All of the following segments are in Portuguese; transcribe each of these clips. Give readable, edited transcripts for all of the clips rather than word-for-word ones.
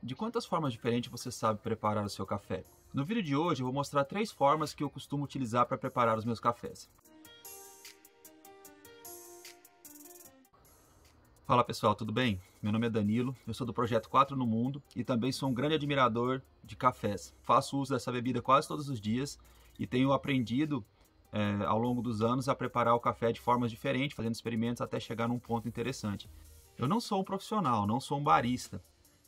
De quantas formas diferentes você sabe preparar o seu café? No vídeo de hoje eu vou mostrar 3 formas que eu costumo utilizar para preparar os meus cafés. Fala pessoal, tudo bem? Meu nome é Danilo, eu sou do Projeto 4 no Mundo e também sou um grande admirador de cafés. Faço uso dessa bebida quase todos os dias e tenho aprendido ao longo dos anos a preparar o café de formas diferentes, fazendo experimentos até chegar num ponto interessante. Eu não sou um profissional, não sou um barista.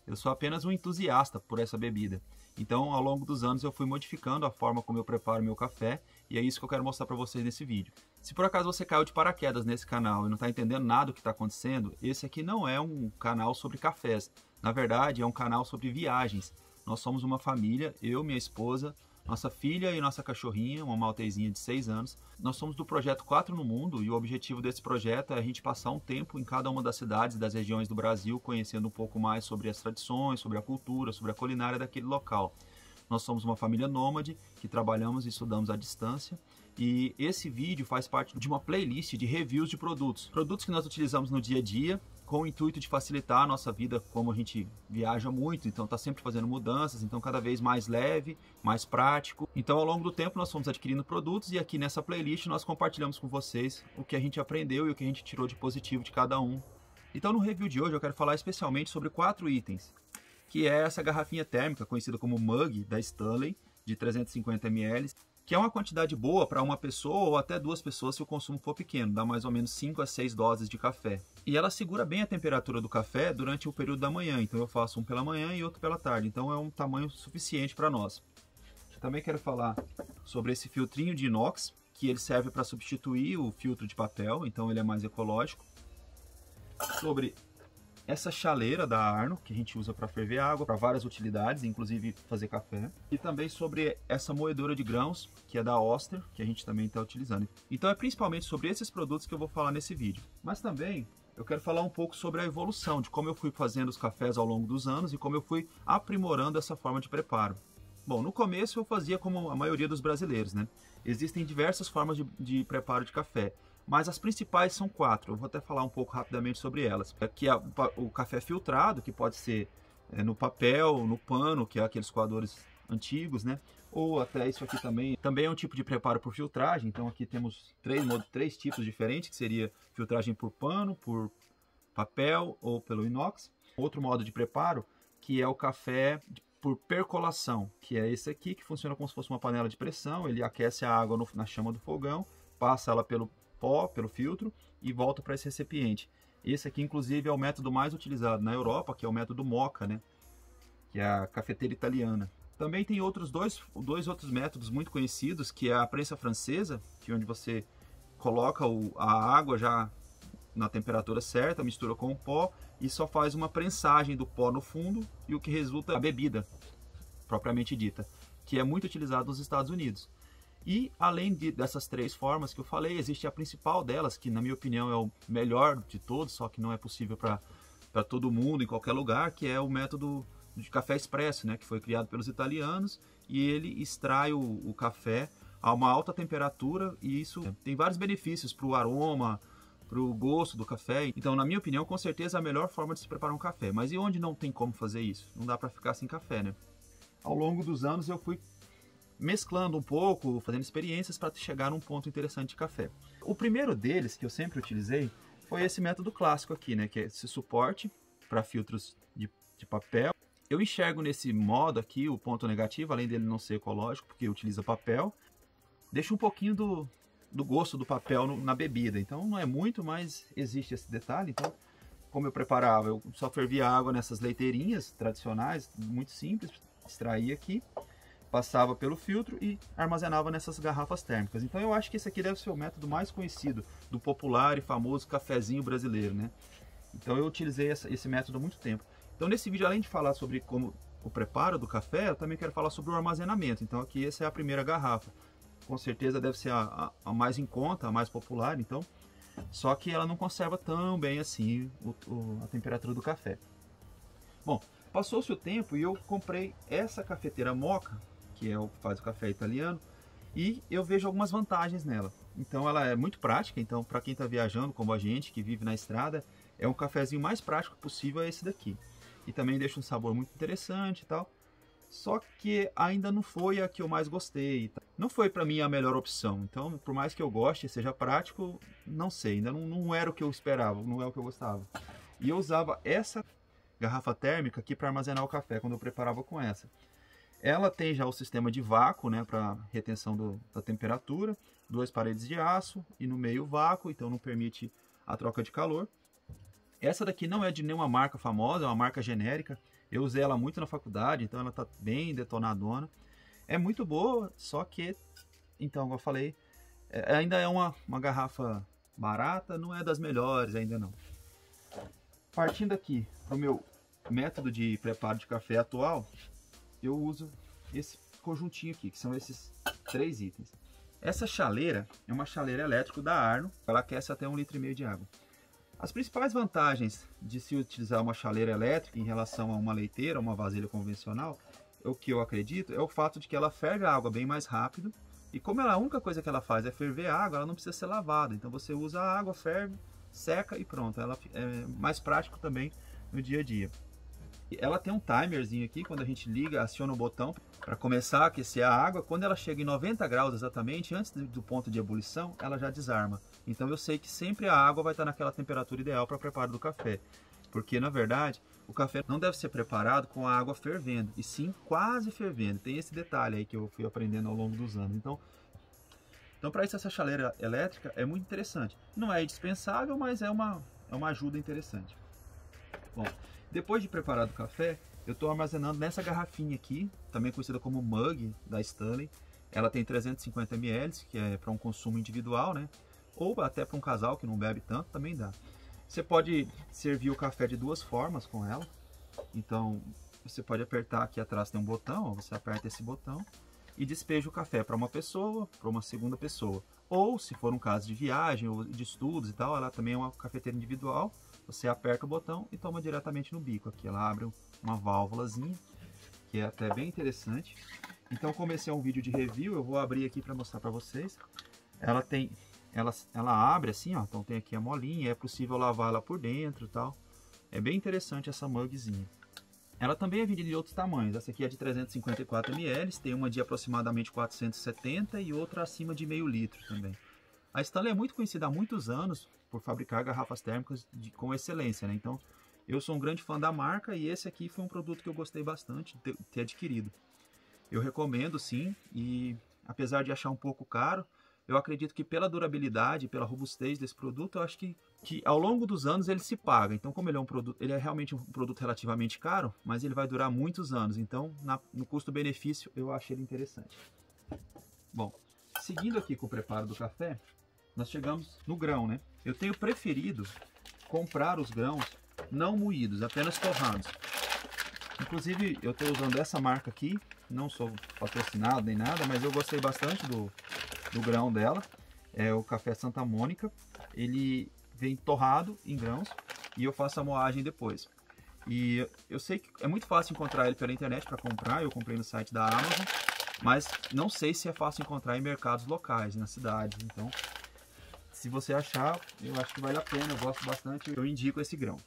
Eu sou apenas um entusiasta por essa bebida. Então, ao longo dos anos, eu fui modificando a forma como eu preparo meu café e é isso que eu quero mostrar para vocês nesse vídeo. Se por acaso você caiu de paraquedas nesse canal e não está entendendo nada do que está acontecendo, esse aqui não é um canal sobre cafés. Na verdade, é um canal sobre viagens. Nós somos uma família, eu, minha esposa, nossa filha e nossa cachorrinha, uma maltezinha de 6 anos. Nós somos do Projeto 4 no Mundo e o objetivo desse projeto é a gente passar um tempo em cada uma das cidades e das regiões do Brasil, conhecendo um pouco mais sobre as tradições, sobre a cultura, sobre a culinária daquele local. Nós somos uma família nômade que trabalhamos e estudamos à distância e esse vídeo faz parte de uma playlist de reviews de produtos. Produtos que nós utilizamos no dia a dia com o intuito de facilitar a nossa vida, como a gente viaja muito, então está sempre fazendo mudanças, então cada vez mais leve, mais prático. Então ao longo do tempo nós fomos adquirindo produtos e aqui nessa playlist nós compartilhamos com vocês o que a gente aprendeu e o que a gente tirou de positivo de cada um. Então no review de hoje eu quero falar especialmente sobre 4 itens, que é essa garrafinha térmica conhecida como Mug da Stanley, de 350 ml, que é uma quantidade boa para uma pessoa ou até 2 pessoas se o consumo for pequeno, dá mais ou menos 5 a 6 doses de café. E ela segura bem a temperatura do café durante o período da manhã, então eu faço um pela manhã e outro pela tarde, então é um tamanho suficiente para nós. Eu também quero falar sobre esse filtrinho de inox, que ele serve para substituir o filtro de papel, então ele é mais ecológico. Sobre essa chaleira da Arno, que a gente usa para ferver água, para várias utilidades, inclusive fazer café. E também sobre essa moedora de grãos, que é da Oster, que a gente também está utilizando. Então é principalmente sobre esses produtos que eu vou falar nesse vídeo. Mas também eu quero falar um pouco sobre a evolução, de como eu fui fazendo os cafés ao longo dos anos e como eu fui aprimorando essa forma de preparo. Bom, no começo eu fazia como a maioria dos brasileiros, né? Existem diversas formas de preparo de café, mas as principais são 4. Eu vou até falar um pouco rapidamente sobre elas. Aqui é o café filtrado, que pode ser no papel, no pano, que é aqueles coadores antigos, né? Ou até isso aqui também. Também é um tipo de preparo por filtragem. Então aqui temos 3 tipos diferentes, que seria filtragem por pano, por papel ou pelo inox. Outro modo de preparo, que é o café por percolação, que é esse aqui, que funciona como se fosse uma panela de pressão. Ele aquece a água na chama do fogão, passa ela pelo pó, pelo filtro e volta para esse recipiente. Esse aqui inclusive é o método mais utilizado na Europa, que é o método Moka, né? Que é a cafeteira italiana. Também tem dois outros métodos muito conhecidos, que é a prensa francesa, que é onde você coloca a água já na temperatura certa, mistura com o pó e só faz uma prensagem do pó no fundo e o que resulta é a bebida propriamente dita, que é muito utilizado nos Estados Unidos. E além dessas 3 formas que eu falei, existe a principal delas, que na minha opinião é o melhor de todos, só que não é possível para todo mundo, em qualquer lugar, que é o método de café expresso, né, que foi criado pelos italianos e ele extrai o café a uma alta temperatura e isso tem vários benefícios para o aroma, para o gosto do café. Então, na minha opinião, com certeza é a melhor forma de se preparar um café. Mas e onde não tem como fazer isso? Não dá para ficar sem café, né? Ao longo dos anos eu fui mesclando um pouco, fazendo experiências para chegar num ponto interessante de café. O primeiro deles, que eu sempre utilizei, foi esse método clássico aqui, né? Que é esse suporte para filtros de papel. Eu enxergo nesse modo aqui o ponto negativo, além dele não ser ecológico, porque utiliza papel. Deixa um pouquinho do gosto do papel na bebida. Então não é muito, mas existe esse detalhe. Então, como eu preparava? Eu só fervia água nessas leiteirinhas tradicionais, muito simples, extraía aqui, passava pelo filtro e armazenava nessas garrafas térmicas. Então eu acho que esse aqui deve ser o método mais conhecido do popular e famoso cafezinho brasileiro, né? Então eu utilizei esse método há muito tempo. Então nesse vídeo, além de falar sobre como o preparo do café, eu também quero falar sobre o armazenamento. Então aqui essa é a primeira garrafa. Com certeza deve ser a mais em conta, a mais popular, então. Só que ela não conserva tão bem assim a temperatura do café. Bom, passou-se o tempo e eu comprei essa cafeteira Moka, que faz o café italiano, e eu vejo algumas vantagens nela. Então ela é muito prática, então para quem está viajando como a gente, que vive na estrada, é um cafezinho mais prático possível, é esse daqui. e também deixa um sabor muito interessante e tal. Só que ainda não foi a que eu mais gostei. Não foi para mim a melhor opção. Então, por mais que eu goste, seja prático, não sei. Ainda não era o que eu esperava, não é o que eu gostava. E eu usava essa garrafa térmica aqui para armazenar o café, quando eu preparava com essa. Ela tem já o sistema de vácuo, né, para retenção da temperatura. 2 paredes de aço e no meio vácuo, então não permite a troca de calor. Essa daqui não é de nenhuma marca famosa, é uma marca genérica. Eu usei ela muito na faculdade, então ela tá bem detonadona. É muito boa, só que, então, como eu falei, ainda é uma garrafa barata, não é das melhores, ainda não. Partindo aqui para o meu método de preparo de café atual, eu uso esse conjuntinho aqui, que são esses 3 itens. Essa chaleira é uma chaleira elétrica da Arno, ela aquece até 1,5 litro de água. As principais vantagens de se utilizar uma chaleira elétrica em relação a uma leiteira, uma vasilha convencional, o que eu acredito, é o fato de que ela ferve a água bem mais rápido. E como a única coisa que ela faz é ferver a água, ela não precisa ser lavada. Então você usa a água, ferve, seca e pronto. Ela é mais prático também no dia a dia. Ela tem um timerzinho aqui, quando a gente liga, aciona o botão para começar a aquecer a água. Quando ela chega em 90 graus exatamente, antes do ponto de ebulição, ela já desarma. Então eu sei que sempre a água vai estar naquela temperatura ideal para o preparo do café. Porque, na verdade, o café não deve ser preparado com a água fervendo, e sim quase fervendo. Tem esse detalhe aí que eu fui aprendendo ao longo dos anos. Então para isso, essa chaleira elétrica é muito interessante. Não é indispensável, mas é uma ajuda interessante. Bom, depois de preparado o café, eu estou armazenando nessa garrafinha aqui, também conhecida como mug da Stanley. Ela tem 350 ml, que é para um consumo individual, né? Ou até para um casal que não bebe tanto, também dá. Você pode servir o café de 2 formas com ela. Então, você pode apertar aqui atrás, tem um botão, você aperta esse botão e despeja o café para uma pessoa, para uma segunda pessoa. Ou, se for um caso de viagem ou de estudos e tal, ela também é uma cafeteira individual. Você aperta o botão e toma diretamente no bico. Aqui ela abre uma válvulazinha, que é até bem interessante. Então, como esse é um vídeo de review, eu vou abrir aqui para mostrar para vocês. Ela abre assim, ó. Então tem aqui a molinha, é possível lavar ela por dentro e tal. É bem interessante essa mugzinha. Ela também é vendida de outros tamanhos. Essa aqui é de 354 ml, tem uma de aproximadamente 470 e outra acima de meio litro também. A Stanley é muito conhecida há muitos anos por fabricar garrafas térmicas com excelência, né? Então, eu sou um grande fã da marca e esse aqui foi um produto que eu gostei bastante de ter adquirido. Eu recomendo sim, e apesar de achar um pouco caro, eu acredito que pela durabilidade, pela robustez desse produto, eu acho que ao longo dos anos ele se paga. Então, como ele é realmente um produto relativamente caro, mas ele vai durar muitos anos. Então, no custo-benefício, eu achei ele interessante. Bom, seguindo aqui com o preparo do café, nós chegamos no grão, né? Eu tenho preferido comprar os grãos não moídos, apenas torrados. Inclusive, eu estou usando essa marca aqui, não sou patrocinado nem nada, mas eu gostei bastante do grão dela. É o café Santa Mônica. Ele vem torrado em grãos e eu faço a moagem depois. E eu sei que é muito fácil encontrar ele pela internet para comprar, eu comprei no site da Amazon, mas não sei se é fácil encontrar em mercados locais, nas cidades. Então, se você achar, eu acho que vale a pena, eu gosto bastante, eu indico esse grão.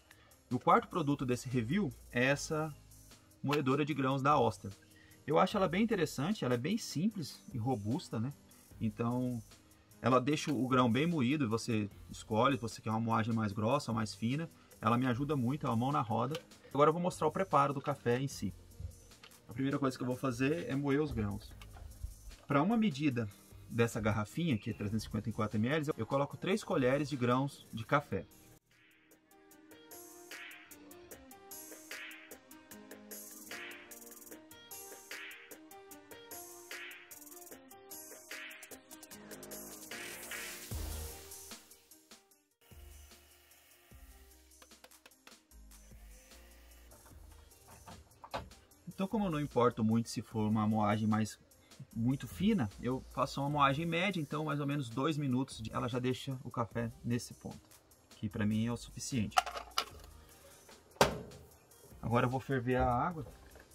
O quarto produto desse review é essa moedora de grãos da Oster. Eu acho ela bem interessante, ela é bem simples e robusta, né? Então, ela deixa o grão bem moído, você escolhe se você quer uma moagem mais grossa ou mais fina. Ela me ajuda muito, é uma mão na roda. Agora eu vou mostrar o preparo do café em si. A primeira coisa que eu vou fazer é moer os grãos. Para uma medida dessa garrafinha, que é 354 ml, eu coloco 3 colheres de grãos de café. Então, como eu não importo muito se for uma moagem muito fina, eu faço uma moagem média, então mais ou menos 2 minutos ela já deixa o café nesse ponto, que para mim é o suficiente. Agora eu vou ferver a água.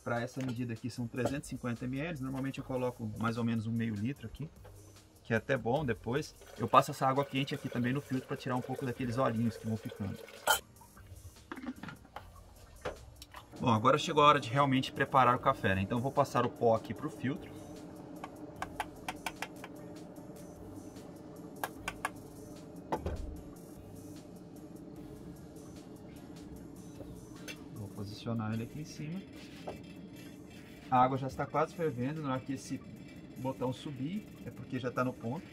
Para essa medida aqui são 350 ml, normalmente eu coloco mais ou menos um meio litro aqui, que é até bom depois. Eu passo essa água quente aqui também no filtro para tirar um pouco daqueles olhinhos que vão ficando. Bom, Bom, agora chegou a hora de realmente preparar o café, né? Então eu vou passar o pó aqui para o filtro. Vou posicionar ele aqui em cima. A água já está quase fervendo. Na hora que esse botão subir, é porque já está no ponto.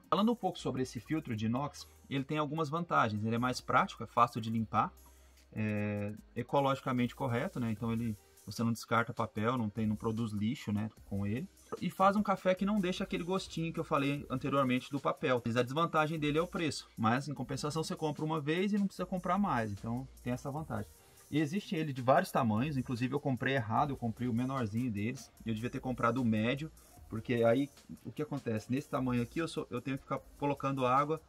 Falando um pouco sobre esse filtro de inox, ele tem algumas vantagens. Ele é mais prático, é fácil de limpar, é ecologicamente correto, né? Então você não descarta papel, não produz lixo, né, com ele. E faz um café que não deixa aquele gostinho que eu falei anteriormente do papel. A desvantagem dele é o preço, mas em compensação você compra uma vez e não precisa comprar mais, então tem essa vantagem. E existe ele de vários tamanhos, inclusive eu comprei errado, eu comprei o menorzinho deles, eu devia ter comprado o médio, porque aí o que acontece? Nesse tamanho aqui eu tenho que ficar colocando água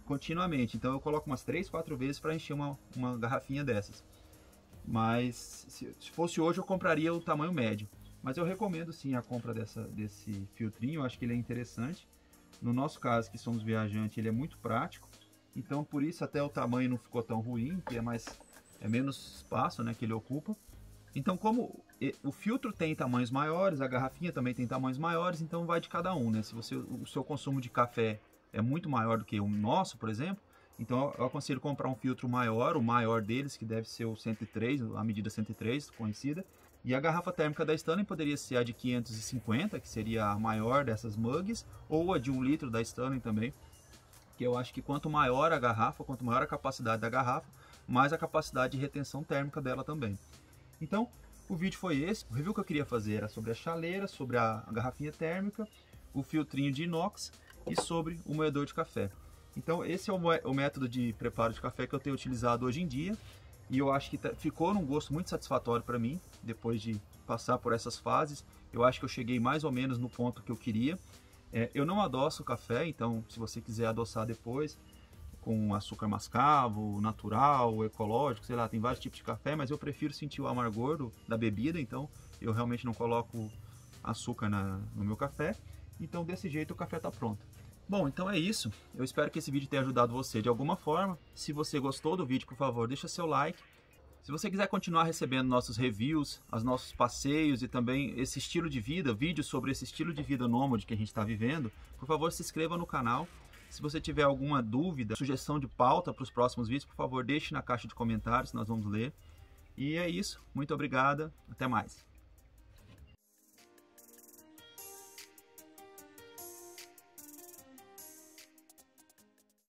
continuamente, então eu coloco umas 3, 4 vezes para encher uma garrafinha dessas. Mas se fosse hoje eu compraria o tamanho médio. Mas eu recomendo sim a compra desse filtrinho, eu acho que ele é interessante. No nosso caso, que somos viajantes, ele é muito prático. Então por isso até o tamanho não ficou tão ruim, que é menos espaço, né, que ele ocupa. Então como o filtro tem tamanhos maiores, a garrafinha também tem tamanhos maiores, então vai de cada um, né? Se o seu consumo de café é muito maior do que o nosso, por exemplo, então eu aconselho comprar um filtro maior, o maior deles, que deve ser o 103, a medida 103, conhecida. E a garrafa térmica da Stanley poderia ser a de 550, que seria a maior dessas mugs, ou a de 1 litro da Stanley também, que eu acho que quanto maior a garrafa, quanto maior a capacidade da garrafa, mais a capacidade de retenção térmica dela também. Então, o vídeo foi esse. O review que eu queria fazer era sobre a chaleira, sobre a garrafinha térmica, o filtrinho de inox e sobre o moedor de café. Então, esse é o método de preparo de café que eu tenho utilizado hoje em dia. E eu acho que ficou num gosto muito satisfatório para mim, depois de passar por essas fases. Eu acho que eu cheguei mais ou menos no ponto que eu queria. Eu não adoço o café, então se você quiser adoçar depois, com açúcar mascavo, natural, ecológico, sei lá, tem vários tipos de café, mas eu prefiro sentir o amargor da bebida, então eu realmente não coloco açúcar no meu café. Então desse jeito o café está pronto. Bom, então é isso. Eu espero que esse vídeo tenha ajudado você de alguma forma. Se você gostou do vídeo, por favor, deixa seu like. Se você quiser continuar recebendo nossos reviews, os nossos passeios e também esse estilo de vida, vídeos sobre esse estilo de vida nômade que a gente está vivendo, por favor, se inscreva no canal. Se você tiver alguma dúvida, sugestão de pauta para os próximos vídeos, por favor, deixe na caixa de comentários, nós vamos ler. E é isso. Muito obrigado. Até mais.